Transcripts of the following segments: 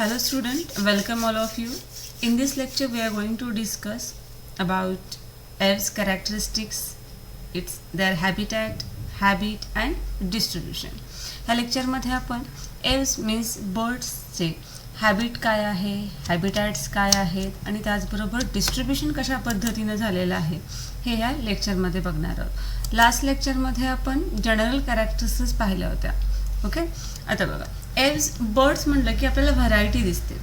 Hello student, welcome all of you. In this lecture we are going to discuss about aves characteristics, their habitat, habit and distribution. ह्या लेक्चरमध्ये आपण Aves means बर्ड्सचे habit काय आहे, हॅबिटॅट्स काय आहेत आणि त्याचबरोबर डिस्ट्रीब्युशन कशा पद्धतीनं झालेलं आहे हे या लेक्चरमध्ये बघणार आहोत. लास्ट लेक्चरमध्ये आपण जनरल कॅरेक्टरिस्टिक्स पाहिल्या होत्या. ओके, आता बघा एव्स बर्ड्स म्हटलं की आपल्याला व्हरायटी दिसते.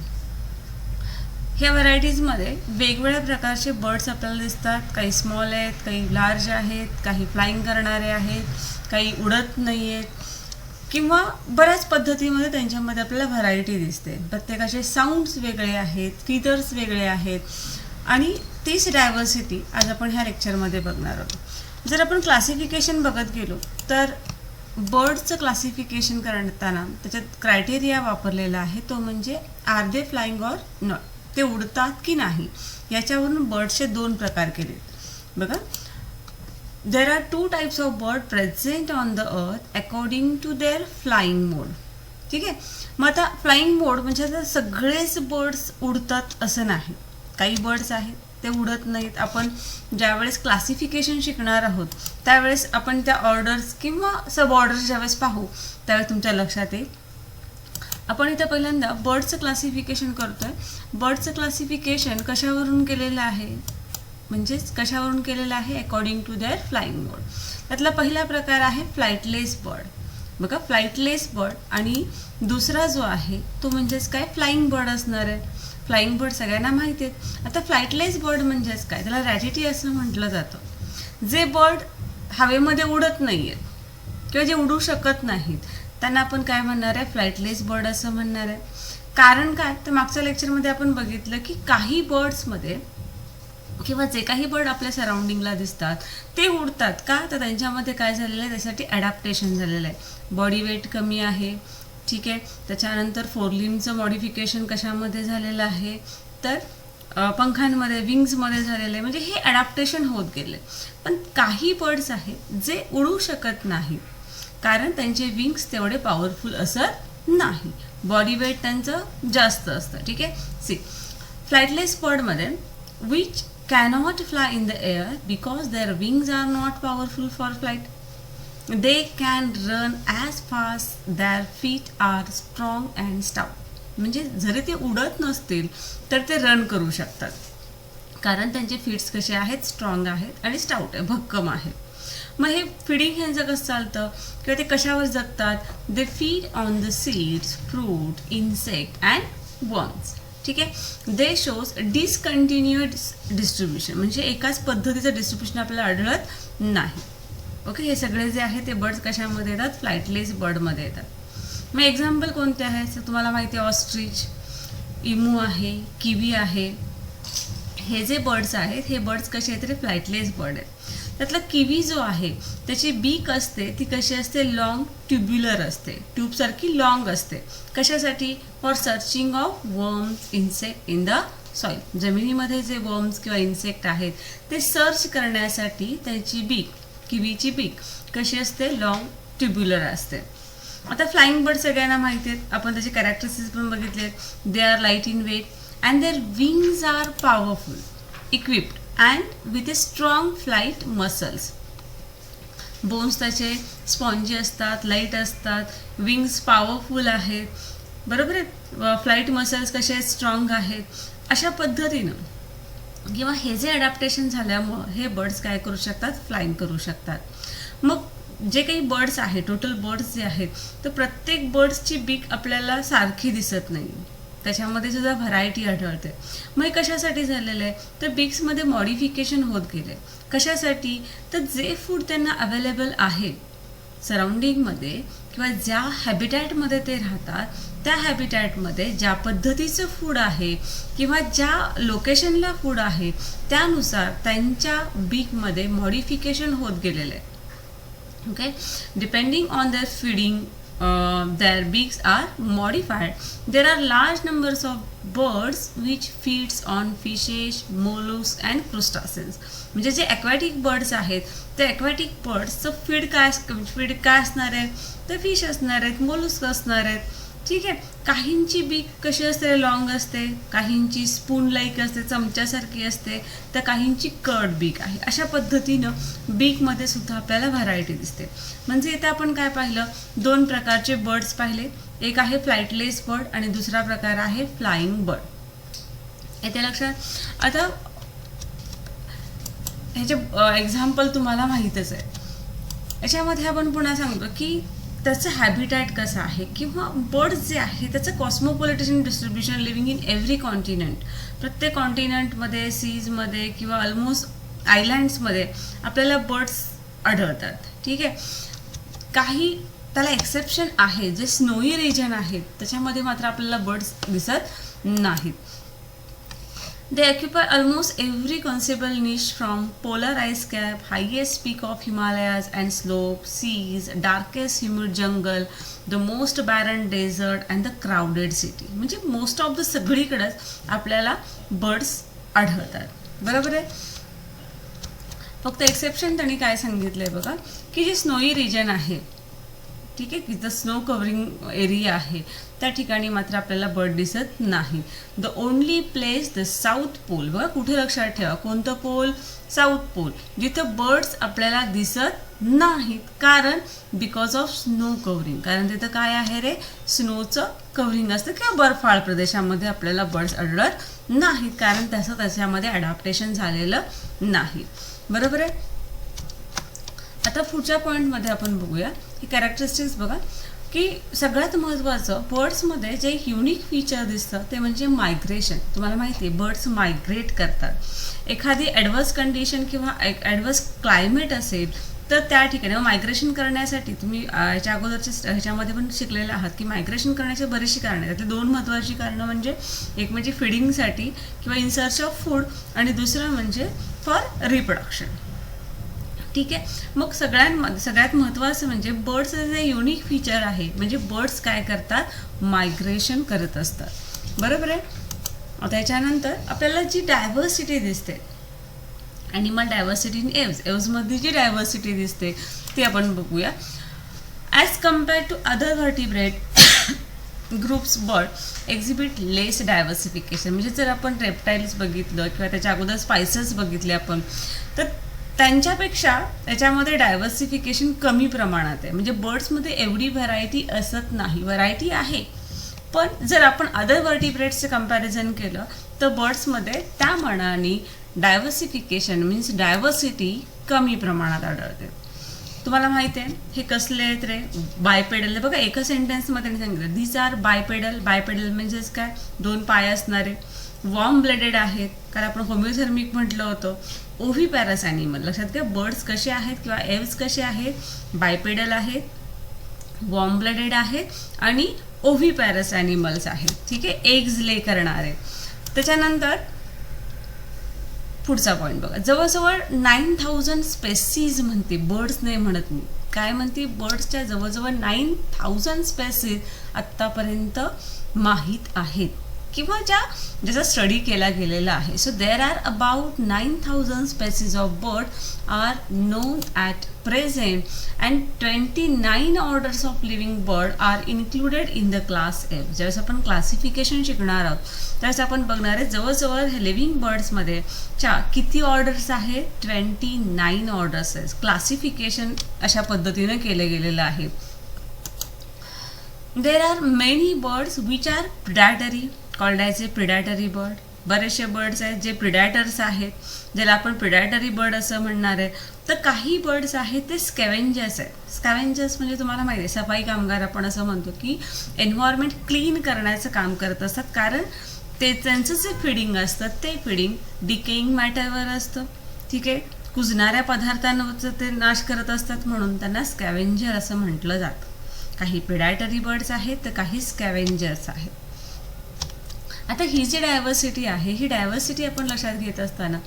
ह्या व्हरायटीजमध्ये वेगवेगळ्या प्रकारचे बर्ड्स आपल्याला दिसतात. काही स्मॉल आहेत, काही लार्ज आहेत, काही फ्लाइंग करणारे आहेत, काही उडत नाही आहेत किंवा बऱ्याच पद्धतीमध्ये त्यांच्यामध्ये आपल्याला व्हरायटी दिसते. प्रत्येकाचे साऊंड्स वेगळे आहेत, फीचर्स वेगळे आहेत आणि तीच डायव्हर्सिटी आज आपण ह्या लेक्चरमध्ये बघणार आहोत. जर आपण क्लासिफिकेशन बघत गेलो तर बर्ड्सचं क्लासिफिकेशन करताना त्याच्यात क्रायटेरिया वापरलेला आहे, तो म्हणजे are they flying or not, ते उडतात की नाही. याच्यावरून बर्ड्सचे दोन प्रकार केले. बघा, there are two types of bird present on the earth according to their flying mode. ठीक आहे, मग आता फ्लाइंग मोड म्हणजे आता सगळेच बर्ड्स उडतात असं नाही. काही बर्ड्स आहेत ते उडत नाहीत. आपण ज्यावेळेस क्लासिफिकेशन शिकणार आहोत त्यावेळेस आपण त्या ऑर्डर्स किंवा सब ऑर्डर्स ज्यावेळेस पाहू त्यावेळेस तुमच्या लक्षात येईल. आपण इथं पहिल्यांदा बर्ड्सचं क्लासिफिकेशन करतोय. बर्ड्सचं क्लासिफिकेशन कशावरून केलेलं आहे, म्हणजेच कशावरून केलेलं आहे, अकॉर्डिंग टू देअर फ्लाइंग मोड. त्यातला पहिला प्रकार आहे फ्लाइटलेस बर्ड. बघा, फ्लाइटलेस बर्ड आणि दुसरा जो आहे तो म्हणजेच काय, फ्लाइंग बर्ड असणार आहे. फ्लाइंग बर्ड सगळ्यांना माहिती आहेत. आता फ्लाइटलेस बर्ड म्हणजेच काय, त्याला रॅटिटी असं म्हटलं जातं. जे बर्ड हवेमध्ये उडत नाही आहेत किंवा जे उडू शकत नाहीत त्यांना आपण काय म्हणणार आहे, फ्लाइटलेस बर्ड असं म्हणणार आहे. कारण काय, तर मागच्या लेक्चरमध्ये आपण बघितलं की काही बर्ड्समध्ये किंवा जे काही बर्ड आपल्या सराउंडिंगला दिसतात ते उडतात का, तर त्यांच्यामध्ये काय झालेलं आहे, त्यासाठी ॲडॅप्टेशन झालेलं आहे. बॉडी वेट कमी आहे, ठीक आहे. त्याच्यानंतर फोरलिम्बचं मॉडिफिकेशन कशामध्ये झालेलं आहे, तर पंखांमध्ये, विंग्समध्ये झालेलं आहे. म्हणजे हे ॲडॅप्टेशन होत गेले. पण काही बर्ड्स आहेत जे उडू शकत नाही कारण त्यांचे विंग्स तेवढे पॉवरफुल असत नाही, बॉडी वेट त्यांचं जास्त असतं. ठीक आहे. सी, फ्लाइटलेस बर्डमध्ये which cannot fly in the air because their wings are not powerful for flight. They can run as fast, their feet are strong and stout. म्हणजे जरी ते उडत नसतील तर ते रन करू शकतात कारण त्यांचे फीट्स कसे आहेत, स्ट्रॉंग आहेत आणि स्टाउट आहे, भक्कम आहे. मग हे फिडिंग ह्यांचं कसं चालतं किंवा ते कशावर जगतात, they feed on the seeds, fruit, insect and worms. ठीक आहे. दे शोज डिसकंटिन्युअस डिस्ट्रीब्युशन, म्हणजे एकाच पद्धतीचं डिस्ट्रीब्युशन आपल्याला आढळत नाही. ओके, हे सगळे जे आहे ते बर्ड्स कशामध्ये येतात, फ्लाइटलेस बर्डमध्ये येतात. मग एक्झाम्पल कोणते आहेत, तर तुम्हाला माहिती आहे ऑस्ट्रिच, इमू आहे, किवी आहे. हे जे बर्ड्स आहेत हे बर्ड्स कसे आहेत, तरी फ्लाइटलेस बर्ड आहेत. त्यातला किवी जो आहे त्याची बीक असते ती कशी असते, लॉंग ट्युब्युलर असते, ट्यूबसारखी लॉंग असते. कशासाठी, for searching of worms, insect in the soil. जमिनीमध्ये जे वर्म्स किंवा इन्सेक्ट आहेत ते सर्च करण्यासाठी त्याची बीक, किवीची बीक कशी असते, लॉंग ट्युब्युलर असते. आता फ्लाइंग बर्ड सगळ्यांना माहिती आहेत, आपण त्याचे कॅरेक्टरिस्टिक्स पण बघितले. They are light in weight and their wings are powerful, equipped and with a strong flight muscles. Bones त्याचे स्पॉन्जी असतात, लाईट असतात, विंग्स पॉवरफुल आहेत, बरोबर आहे. फ्लाईट मसल्स कसे आहेत, स्ट्रॉंग आहेत. अशा पद्धतीनं किंवा हे जे अडॅप्टेशन झाल्यामुळं हे बर्ड्स काय करू शकतात, फ्लाईंग करू शकतात. मग जे काही बर्ड्स आहेत, टोटल बर्ड्स जे आहेत, तर प्रत्येक बर्ड्सची बीक आपल्याला सारखी दिसत नाही, त्याच्यामध्ये सुद्धा व्हरायटी आढळते. मग हे कशासाठी झालेलं आहे, तर बीक्समध्ये मॉडिफिकेशन होत गेले. कशासाठी, तर जे फूड त्यांना अवेलेबल आहे सराउंडिंगमध्ये किंवा ज्या हॅबिटॅटमध्ये ते राहतात त्या हॅबिटॅटमध्ये ज्या पद्धतीचं फूड आहे किंवा ज्या लोकेशनला फूड आहे त्यानुसार त्यांच्या बीकमध्ये मॉडिफिकेशन होत गेलेलं आहे. Okay, depending on their feeding their beaks are modified. There are large numbers of birds which feeds on fishes, mollusks and crustaceans. म्हणजे जे ॲक्वॅटिक बर्ड्स आहेत ते ॲक्वॅटिक बर्ड्सचं फीड काय असणार आहे, तर फिश असणार आहेत, मोलुस्क असणार आहेत, ठीक आहे. काहींची बीक कशी असते, लॉंग असते, काहींची स्पून लाईक असते, चमच्यासारखी असते, तर काहींची कर्ड बीक आहे. अशा पद्धतीनं बीकमध्ये सुद्धा आपल्याला व्हरायटी दिसते. म्हणजे इथे आपण काय पाहिलं, दोन प्रकारचे बर्ड्स पाहिले. एक आहे फ्लाइटलेस बर्ड आणि दुसरा प्रकार आहे फ्लाइंग बर्ड. येते लक्षात. आता ह्याचे एक्झाम्पल तुम्हाला माहीतच आहे. याच्यामध्ये आपण पुन्हा सांगतो की त्याचं हॅबिटॅट कसं आहे, किंवा बर्ड्स जे आहे त्याचं cosmopolitan distribution living in every continent. प्रत्येक कॉन्टिनेंटमध्ये, सीजमध्ये किंवा ऑलमोस्ट आयलँड्समध्ये आपल्याला बर्ड्स आढळतात. ठीक आहे. काही त्याला एक्सेप्शन आहे, जे स्नोई रिजन आहेत त्याच्यामध्ये मात्र आपल्याला बर्ड्स दिसत नाहीत. They occupy almost every conceivable niche from polar ice cap, highest peak of Himalayas and slopes, seas, darkest humid jungle, the most barren desert and the crowded city. म्हणजे most of the सगळीकडेच आपल्याला birds आढळतात. बरोबर आहे. फक्त exception त्यांनी काय सांगितलंय बघा, की जे स्नोई रिजन आहे, ठीक आहे, जिथं स्नो कव्हरिंग एरिया आहे त्या ठिकाणी मात्र आपल्याला बर्ड दिसत नाही. The only place the south pole. बघा कुठे लक्षात ठेवा, कोणतं पोल, साऊथ पोल, जिथं बर्ड्स आपल्याला दिसत नाहीत. कारण बिकॉज ऑफ स्नो कव्हरिंग. कारण तिथं काय आहे रे, स्नोचं कव्हरिंग असतं, किंवा बर्फाळ प्रदेशामध्ये आपल्याला बर्ड्स आढळत नाहीत, कारण त्याच्यामध्ये अडॅप्टेशन झालेलं नाही. बरोबर आहे. आता पुढच्या पॉईंटमध्ये आपण बघूया की कॅरेक्टरिस्टिक्स. बघा की सगळ्यात महत्त्वाचं बर्ड्समध्ये जे युनिक फीचर दिसतं ते म्हणजे मायग्रेशन. तुम्हाला माहिती आहे बर्ड्स मायग्रेट करतात. एखादी ॲडवर्स कंडिशन किंवा ॲडवर्स क्लायमेट असेल तर त्या ठिकाणी मायग्रेशन करण्यासाठी तुम्ही याच्या अगोदरच्या ह्याच्यामध्ये पण शिकलेले आहात की मायग्रेशन करण्याची बरीचशी कारणं आहेत. त्यातली दोन महत्त्वाची कारणं म्हणजे एक म्हणजे फीडिंगसाठी किंवा इन सर्च ऑफ फूड, आणि दुसरं म्हणजे फॉर रिप्रोडक्शन. ठीक आहे. मग सगळ्यात महत्त्वाचं म्हणजे बर्ड्सचं जे युनिक फीचर आहे, म्हणजे बर्ड्स काय करतात, मायग्रेशन करत असतात. बरोबर आहे. त्याच्यानंतर आपल्याला जी डायव्हर्सिटी दिसते, ॲनिमल डायव्हर्सिटी इन एव्हजमध्ये जी डायव्हर्सिटी दिसते ती आपण बघूया. As compare to other vertebrate groups bird exhibit less diversification. म्हणजे जर आपण रेप्टाईल्स बघितलं किंवा त्याच्या अगोदर स्पायसेस बघितले आपण, तर त्यांच्यापेक्षा त्याच्यामध्ये डायव्हर्सिफिकेशन कमी प्रमाणात आहे. म्हणजे बर्ड्समध्ये एवढी व्हरायटी असत नाही. व्हरायटी आहे, पण जर आपण अदर व्हर्टिब्रेट्सचं कंपॅरिझन केलं तर बर्ड्समध्ये त्या मानाने डायव्हर्सिफिकेशन मीन्स डायव्हर्सिटी कमी प्रमाणात आढळते. तुम्हाला माहिती आहे हे कसले आहेत रे, बायपेडल. बघा एका सेंटेन्समध्ये सांगितलं दीज आर बायपेडल. बायपेडल म्हणजेच काय, दोन पाय असणारे. वॉर्म ब्लडेड आहेत, कारण आपण होमिओथर्मिक म्हटलं होतं. ओव्हिपॅरस ॲनिमल. लक्षात घ्या बर्ड्स कसे आहेत किंवा एव्स कसे आहेत, बायपेडल आहेत, वॉर्म ब्लडेड आहेत आणि ओव्हिपॅरस ॲनिमल्स आहेत. ठीक आहे. एग्ज ले करणारे. त्याच्यानंतर पुढचा पॉईंट बघा, जवळजवळ 9000 स्पेसीज म्हणते, बर्ड्स नाही म्हणत मी, काय म्हणते, बर्ड्सच्या जवळजवळ 9000 स्पेसीज आत्तापर्यंत माहीत आहेत किंवा ज्याचा स्टडी केला गेलेला आहे. So there are about 9000 species of bird are known at present and 29 orders of living bird are included in the class F. ज्यावेळेस आपण क्लासिफिकेशन शिकणार आहोत त्यावेळेस आपण बघणार आहे जवळजवळ हे लिव्हिंग बर्ड्समध्ये किती ऑर्डर्स आहेत, 29 ऑर्डर्स आहेत. क्लासिफिकेशन अशा पद्धतीने केलं गेलेलं आहे. There are many birds which are predatory called as a predatory bird. बरेचसे बर्ड्स आहेत जे प्रिडॅटर्स आहेत, ज्याला आपण प्रिडॅटरी बर्ड असं म्हणणार आहे. तर काही बर्ड्स आहेत ते स्कॅव्हेंजर्स आहेत. स्कॅव्हेंजर्स म्हणजे तुम्हाला माहिती आहे सफाई कामगार आपण असं म्हणतो की एन्व्हायरमेंट क्लीन करण्याचं काम करत असतात. कारण ते त्यांचं जे फिडिंग असतं ते फिडिंग डिकेइंग मॅटरवर असतं. ठीक आहे. कुजणाऱ्या पदार्थांवरचं ते नाश करत असतात, म्हणून त्यांना स्कॅव्हेंजर असं म्हटलं जातं. काही प्रिडॅटरी बर्ड्स आहेत तर काही स्कॅव्हेंजर्स आहेत. आता ही जी डायव्हर्सिटी आहे, ही डायव्हर्सिटी आपण लक्षात घेत असताना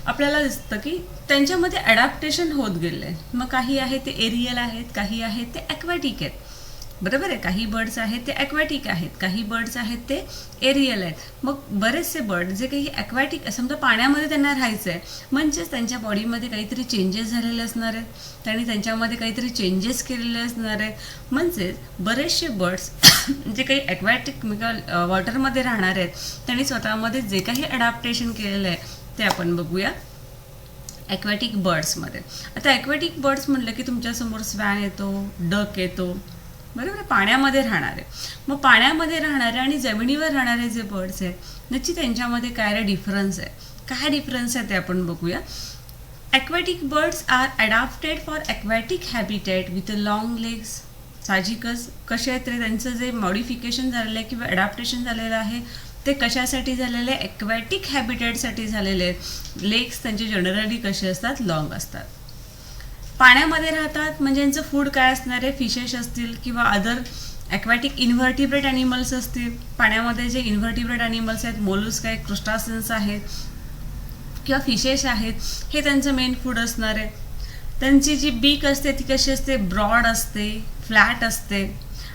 आपल्याला दिसतं की त्यांच्यामध्ये अडॅप्टेशन होत गेले. मग काही आहे ते एरियल आहेत, काही आहेत ते ॲक्वॅटिक आहेत. बरोबर आहे. काही बर्ड्स आहेत ते ॲक्वॅटिक आहेत, काही बर्ड्स आहेत ते एरियल आहेत. मग बरेचसे बर्ड जे काही ॲक्वॅटिक, समजा पाण्यामध्ये त्यांना राहायचं आहे, म्हणजेच त्यांच्या बॉडीमध्ये काहीतरी चेंजेस झालेले असणार आहेत, त्यांनी त्यांच्यामध्ये काहीतरी चेंजेस केलेले असणार आहेत. म्हणजेच बरेचसे बर्ड्स जे काही ॲक्वॅटिक वॉटरमध्ये राहणार आहेत, त्यांनी स्वतःमध्ये जे काही अडॅप्टेशन केलेलं आहे ते आपण बघूया ॲक्वॅटिक बर्ड्समध्ये. आता ॲक्वॅटिक बर्ड्स म्हटलं की तुमच्यासमोर स्वॅन येतो, डक येतो, बरोबर. पाण्यामध्ये राहणारे. मग पाण्यामध्ये राहणारे आणि जमिनीवर राहणारे जे बर्ड्स आहेत नक्की त्यांच्यामध्ये काय डिफरन्स आहे, काय डिफरन्स आहे ते आपण बघूया. Aquatic birds are adapted for aquatic habitat with long legs. साहजिकच कसे आहेत रे, त्यांचं जे मॉडिफिकेशन झालेलं आहे किंवा अडॅप्टेशन झालेलं आहे ते कशासाठी झालेलं आहे, ॲक्वॅटिक हॅबिटॅटसाठी झालेले आहेत. लेग्स त्यांचे जनरली कसे असतात, लॉंग असतात. पाण्यामध्ये राहतात म्हणजे यांचं फूड काय असणार आहे, फिशेस असतील किंवा अदर ॲक्वॅटिक इन्व्हर्टिब्रेट ॲनिमल्स असतील. पाण्यामध्ये जे इन्व्हर्टिब्रेट ॲनिमल्स आहेत, मोलस्क आहेत, क्रुस्टासियन्स आहेत किंवा फिशेस आहेत, हे त्यांचं मेन फूड असणार आहे. त्यांची जी बीक असते ती कशी असते, ब्रॉड असते, फ्लॅट असते.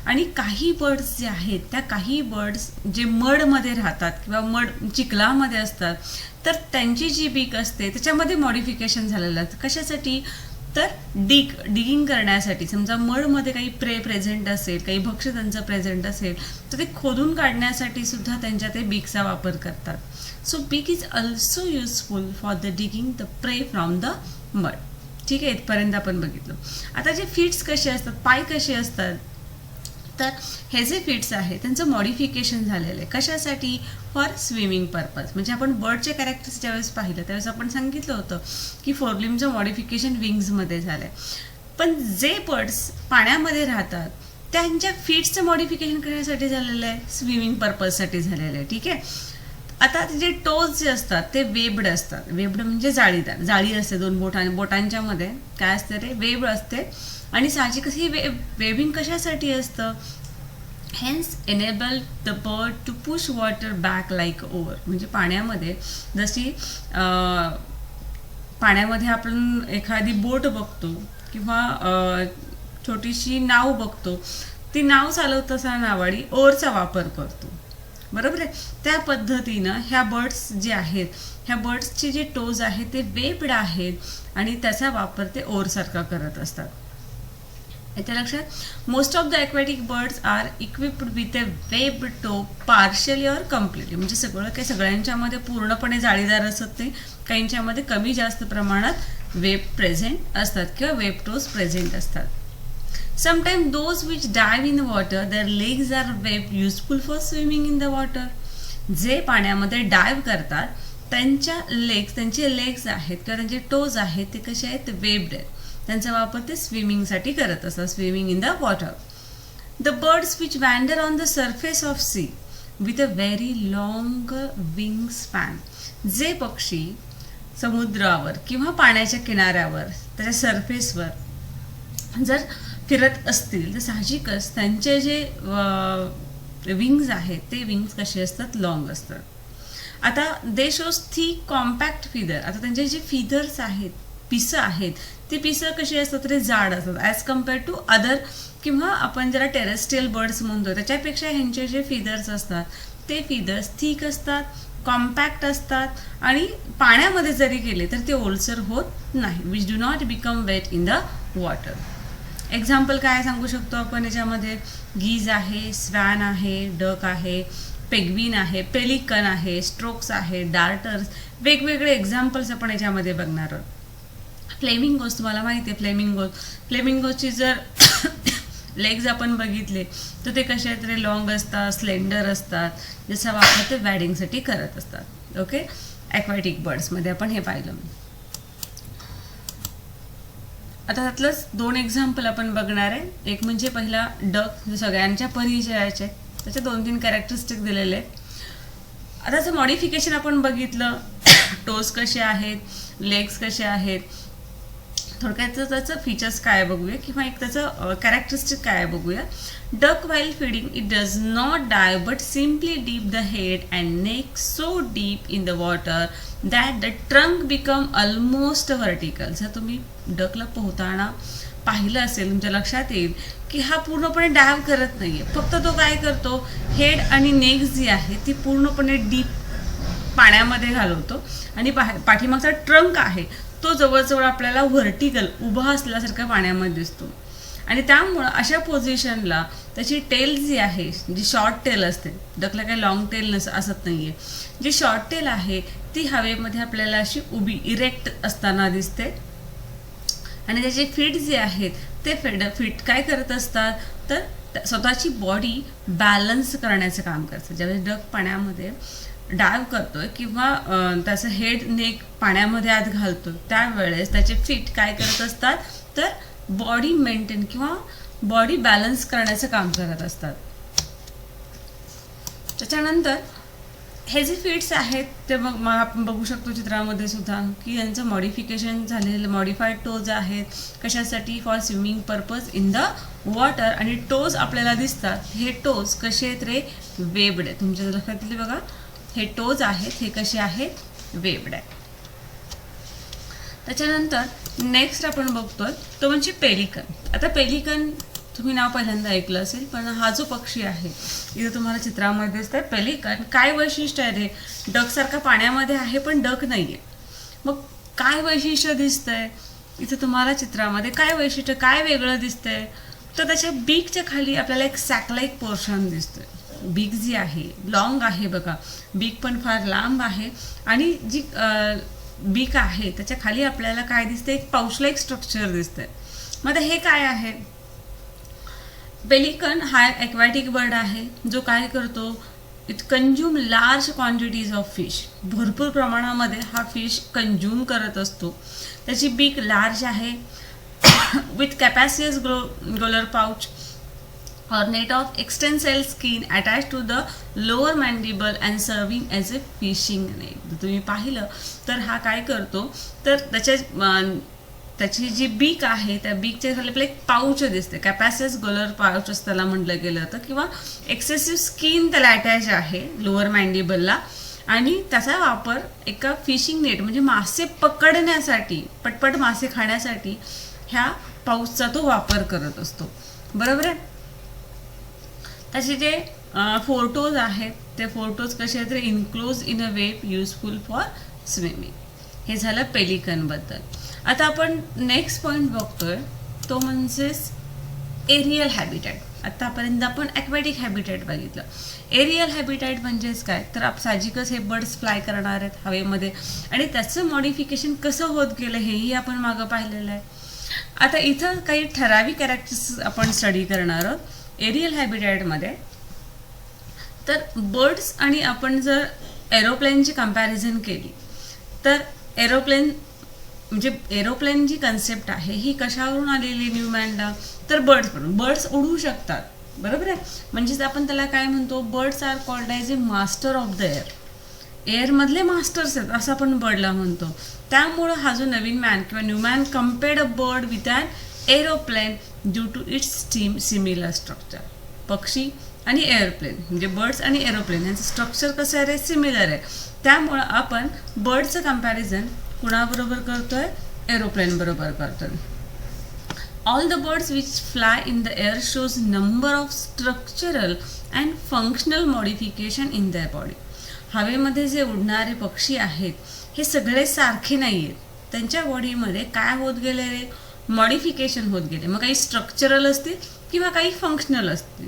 आणि काही बर्ड्स जे आहेत, त्या काही बर्ड्स जे मडमध्ये राहतात किंवा चिखलामध्ये असतात, तर त्यांची जी बीक असते त्याच्यामध्ये मॉडिफिकेशन झालेलं असतं. कशासाठी, तर डिगिंग करण्यासाठी. समजा मडमध्ये काही प्रे प्रेझेंट असेल, काही भक्ष्य त्यांचं प्रेझेंट असेल, तर ते खोदून काढण्यासाठी सुद्धा त्यांच्या ते बीकचा वापर करतात. सो बीक is also useful for the digging the prey from the mud. ठीक आहे, इथपर्यंत आपण बघितलं. आता जे फीट्स कसे असतात, पाय कसे असतात, तर हे जे फीट्स आहेत त्यांचं मॉडिफिकेशन झालेलं आहे. कशासाठी, फॉर स्विमिंग पर्पज. म्हणजे आपण बर्डचे कॅरेक्टर्स ज्यावेळेस पाहिलं त्यावेळेस आपण सांगितलं होतं की फोरलिम्बचं मॉडिफिकेशन विंग्समध्ये झालं आहे. पण जे बर्ड्स पाण्यामध्ये राहतात त्यांच्या फीट्सचं मॉडिफिकेशन करण्यासाठी झालेलं आहे, स्विमिंग पर्पजसाठी झालेलं आहे. ठीक आहे. आता जे टोज जे असतात ते वेब्ड असतात. वेब्ड म्हणजे जाळीदार, जाळी असते दोन बोटांच्या मध्ये काय असते रे, वेब असते. आणि साहजिकच ही वेबिंग कशासाठी असतं, hence enable the bird to push water back like over. म्हणजे पाण्यामध्ये जशी पाण्यामध्ये आपण एखादी बोट बघतो किंवा छोटीशी नाव बघतो, ती नाव चालवत असताना नावाडी ओरचा वापर करतो, बरोबर आहे. त्या पद्धतीनं ह्या बर्ड्स जे आहेत, ह्या बर्ड्सचे जे टोज आहेत ते वेब्ड आहेत आणि त्याचा वापर ते ओरसारखा करत असतात. याच्या लक्षात, most of the aquatic birds are equipped with a web toe partially or completely. म्हणजे सगळ्यांच्यामध्ये पूर्णपणे जाळीदार असत नाही, काहींच्यामध्ये कमी जास्त प्रमाणात वेब प्रेझेंट असतात किंवा वेब टोज प्रेझेंट असतात. Sometimes those which dive in the water, their legs are web useful for swimming in the water. जे पाण्यामध्ये डायव्ह करतात त्यांचे लेग्स आहेत किंवा त्यांचे टोज आहेत ते कसे आहेत, वेब्ड आहेत. त्यांचा वापर ते स्विमिंगसाठी करत असतात, swimming in the water. The birds which wander on the surface of sea with a very long wing span. जे पक्षी समुद्रावर किंवा पाण्याच्या किनाऱ्यावर त्याच्या सरफेसवर जर फिरत असतील तर साहजिकच त्यांचे जे विंग्स आहेत ते विंग्स कसे असतात, लॉंग असतात. आता दे शोज थिक कॉम्पॅक्ट फिदर. आता त्यांचे जे फिदर्स आहेत, पिसं आहेत, ती पिसं कशी असतात तरी जाड असतात ॲज कम्पेअर टू अदर किंवा आपण ज्याला टेरेस्ट्रियल बर्ड्स म्हणतो त्याच्यापेक्षा ह्यांचे जे फिदर्स असतात ते फिदर्स थिक असतात, कॉम्पॅक्ट असतात आणि पाण्यामध्ये जरी गेले तर ते ओलसर होत नाही, which do not become weight in the water. Example काय सांगू शकतो आपण याच्यामध्ये, गीज आहे, स्वॅन आहे, डक आहे, पेग्विन आहे, पेलिकन आहे, स्ट्रोक्स आहे, डार्टर्स, वेगवेगळे एक्झाम्पल्स आपण याच्यामध्ये बघणार आहोत. फ्लेमिंगोज तुम्हाला माहिती आहे, फ्लेमिंगोची जर लेग्स आपण बघितले तर ते कसे आहेत रे, लॉंग असतात, स्लेंडर असतात, ज्याचा वापर ते वॅडिंगसाठी करत असतात. ओके, ॲक्वॅटिक बर्ड्समध्ये आपण हे पाहिलं. आता त्यातलंच दोन एक्झाम्पल आपण बघणार आहे. एक म्हणजे पहिला डक, जे सगळ्यांच्या परिचयाचे, त्याचे 2-3 कॅरेक्टरिस्टिक दिलेले आहेत. आता जर मॉडिफिकेशन आपण बघितलं, टोज कसे आहेत, लेग्स कसे आहेत, थोडक्यात त्याचं फीचर्स काय बघूया किंवा एक त्याचं कॅरेक्टरिस्टिक काय बघूया. Duck while feeding it does not dive but simply dip the head and neck so deep in the water that the trunk become almost vertical. जर तुम्ही डकला पोहताना पाहिलं असेल तुमच्या लक्षात येईल की हा पूर्णपणे डायव्ह करत नाहीये, फक्त तो काय करतो, हेड आणि नेक जी आहे ती पूर्णपणे डीप पाण्यामध्ये घालवतो आणि पाठीमागचा ट्रंक आहे तो जवळजवळ आपल्याला व्हर्टिकल उभा असल्यासारखा पाण्यामध्ये दिसतो. आणि त्यामुळं अशा पोझिशनला त्याची टेल जी आहे, जी शॉर्ट टेल असते, डकला काही लॉंग टेल असत नाहीये, जी शॉर्ट टेल आहे ती हवेमध्ये आपल्याला अशी उभी इरेक्ट असताना दिसते. आणि त्याचे फीट जे आहेत ते फीट काय करत असतात, तर स्वतःची बॉडी बॅलन्स करण्याचं काम करतात. ज्यावेळेस डक पाण्यामध्ये डायव्ह करतोय किंवा त्याचं हेड नेक पाण्यामध्ये आत घालतो त्यावेळेस त्याचे फीट काय करत असतात, तर बॉडी मेंटेन किंवा बॉडी बॅलन्स करण्याचं काम करत असतात. त्याच्यानंतर हे जे फीट्स आहेत ते मग आपण बघू शकतो चित्रामध्ये सुद्धा की यांचं मॉडिफिकेशन झालेलं मॉडिफाईड टोज आहेत. कशासाठी, for swimming purpose in the water. आणि टोज आपल्याला दिसतात, हे टोज कसे आहेत रे, वेब्ड आहे. तुमच्या लक्षात बघा, हे टोज आहेत, हे कसे आहेत, वेब्ड आहे. त्याच्यानंतर नेक्स्ट आपण बघतोय तो म्हणजे पेलिकन. आता पेलिकन तुम्ही नाव पहिल्यांदा ऐकलं असेल, पण हा जो पक्षी आहे इथे तुम्हाला चित्रामध्ये दिसतंय पेलिकन. काय वैशिष्ट्य आहे रे, डकसारखा पाण्यामध्ये आहे पण डक नाहीये. मग काय वैशिष्ट्य दिसतंय इथे तुम्हाला चित्रामध्ये, काय वैशिष्ट्य, काय वेगळं दिसतंय, तर त्याच्या बीकच्या खाली आपल्याला एक सॅकलाइक पोर्शन दिसतोय. बीक जी आहे लॉंग आहे बघा, बीक पण फार लांब आहे आणि जी बीक आहे त्याच्या खाली आपल्याला काय दिसतंय, एक पाऊचलाइक स्ट्रक्चर दिसतंय. मग हे काय आहे, पेलिकन हा एक्वॅटिक बर्ड आहे जो काय करतो, it consume large quantities of fish. भरपूर प्रमाणामध्ये हा फिश कंज्यूम करत असतो. त्याची बीक लार्ज आहे with capacious gular pouch or net of extensile skin attached to the lower mandible and serving as a fishing net. तुम्ही पाहिलं तर हा काय करतो, तर त्याची जी बीक आहे त्या बीकच्या खाली आपल्याला एक पाऊच दिसते, कॅपॅसियस गोलर पाऊच असं त्याला म्हटलं गेलं होतं, किंवा एक्सेसिव्ह स्किन त्याला अटॅच आहे लोअर मॅन्डिबलला. आणि त्याचा वापर एका फिशिंग नेट म्हणजे मासे पकडण्यासाठी, पटपट मासे खाण्यासाठी ह्या पाऊचचा तो वापर करत असतो. बरोबर आहे. त्याचे जे फोरटोज आहेत ते फोरटोज कसे आहेत, enclose in a web useful for swimming. हे झालं पेलिकनबद्दल. आता आपण नेक्स्ट पॉईंट बघतोय तो म्हणजेच एरियल हॅबिटॅट. आतापर्यंत आपण ॲक्वॅटिक हॅबिटॅट बघितलं. एरियल हॅबिटॅट म्हणजेच काय, तर साहजिकच हे बर्ड्स फ्लाय करणार आहेत हवेमध्ये आणि त्याचं मॉडिफिकेशन कसं होत गेलं हेही आपण मागं पाहिलेलं आहे. आता इथं काही ठराविक कॅरेक्टर्स आपण स्टडी करणार आहोत एरियल हॅबिटॅटमध्ये. तर बर्ड्स आणि आपण जर एरोप्लेनची कंपॅरिझन केली तर एरोप्लेन म्हणजे एरोप्लेन जी कन्सेप्ट आहे ही कशावरून आलेली न्यूमॅनला, तर बर्ड्स उडू शकतात. बरोबर आहे. म्हणजेच आपण त्याला काय म्हणतो, birds are called as a master of the air. एअरमधले मास्टर्स आहेत असं आपण बर्डला म्हणतो. त्यामुळं हा जो नवीन मॅन किंवा new man compared a bird with an aeroplane due to its similar structure. पक्षी आणि एअरप्लेन म्हणजे बर्ड्स आणि एरोप्लेन यांचं स्ट्रक्चर कसं आहे रे, सिमिलर आहे. त्यामुळं आपण बर्डचं कंपॅरिझन कुणाबरोबर करतोय, एरोप्लेन बरोबर करतोय. All the birds which fly in the air shows number of structural and functional modification in their body. हवेमध्ये जे उडणारे पक्षी आहेत हे सगळे सारखे नाही आहेत. त्यांच्या बॉडीमध्ये काय होत गेले रे, मॉडिफिकेशन होत गेले. मग काही स्ट्रक्चरल असतील किंवा काही फंक्शनल असतील.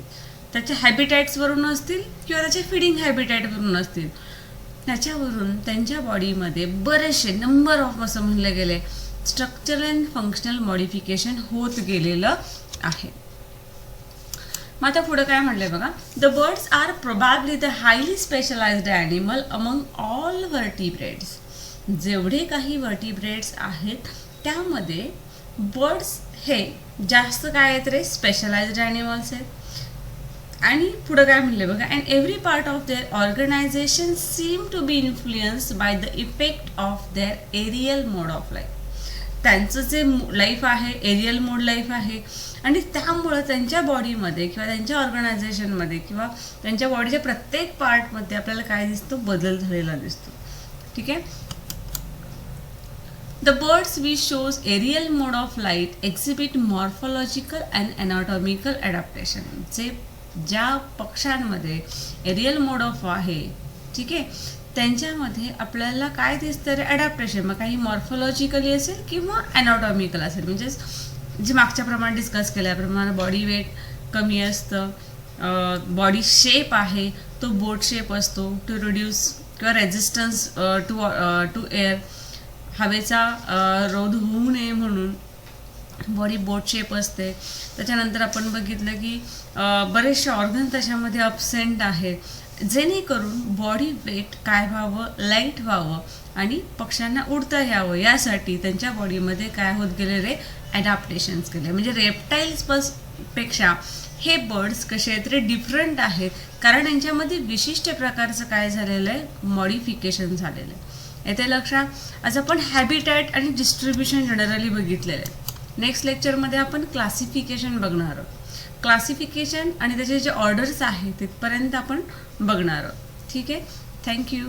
त्याच्या हॅबिटॅट्सवरून असतील किंवा त्याच्या फिडिंग हॅबिटॅटवरून असतील. त्याच्यावरून त्यांच्या बॉडीमध्ये बरेचसे नंबर ऑफ असं म्हणलं गेले स्ट्रक्चरल अँड फंक्शनल मॉडिफिकेशन होत गेलेलं आहे. मग आता पुढं काय म्हणलंय बघा, the birds are probably the highly specialised animal among all vertebrates. जेवढे काही व्हर्टिब्रेट्स आहेत त्यामध्ये बर्ड्स हे जास्त काय आहेत रे, स्पेशलाइज्ड ॲनिमल्स आहेत. आणि पुढं काय म्हणले बघा, and every part of their organisation seem to be influenced by the effect of their aerial mode of life. त्यांचं जे लाईफ आहे एरियल मोड लाईफ आहे आणि त्यामुळं त्यांच्या बॉडीमध्ये किंवा त्यांच्या ऑर्गनायझेशनमध्ये किंवा त्यांच्या बॉडीच्या प्रत्येक पार्टमध्ये आपल्याला काय दिसतो, बदल झालेला दिसतो. ठीक आहे. The birds which shows aerial mode of light exhibit morphological and anatomical adaptation. जे ज्या पक्ष्यांमध्ये एरियल मोड ऑफ आहे, ठीक आहे, त्यांच्यामध्ये आपल्याला काय दिसतं रे, अडॅप्टेशन. मग काही मॉर्फॉलॉजिकली असेल किंवा अनाटॉमिकल असेल. म्हणजे जे मागच्याप्रमाणे डिस्कस केल्याप्रमाणे बॉडी वेट कमी असतं, बॉडी शेप आहे तो बोट शेप असतो टू रिड्यूस किंवा रेझिस्टन्स टू एअर, हवेचा रोध होऊ नये म्हणून बॉडी बोट शेप असते. त्याच्यानंतर आपण बघितलं की बरेचसे ऑर्गन त्याच्यामध्ये अपसेंट आहेत, जेणेकरून बॉडी वेट काय व्हावं, लाईट व्हावं आणि पक्ष्यांना उडता यावं यासाठी त्यांच्या बॉडीमध्ये काय होत गेले रे, ॲडॅप्टेशन्स केले. म्हणजे रेप्टाईल्स पेक्षा हे बर्ड्स कसे आहेत रे, डिफरंट आहेत, कारण यांच्यामध्ये विशिष्ट प्रकारचं काय झालेलं आहे, मॉडिफिकेशन झालेलं आहे. येते लक्षात. आज आपण हॅबिटॅट आणि डिस्ट्रीब्युशन जनरली बघितलेलं आहे. नेक्स्ट लेक्चरमध्ये आपण क्लासिफिकेशन बघणार आहोत. क्लासिफिकेशन आणि त्याचे जे ऑर्डर्स आहेत तिथपर्यंत आपण बघणार आहोत. ठीक आहे. थँक्यू.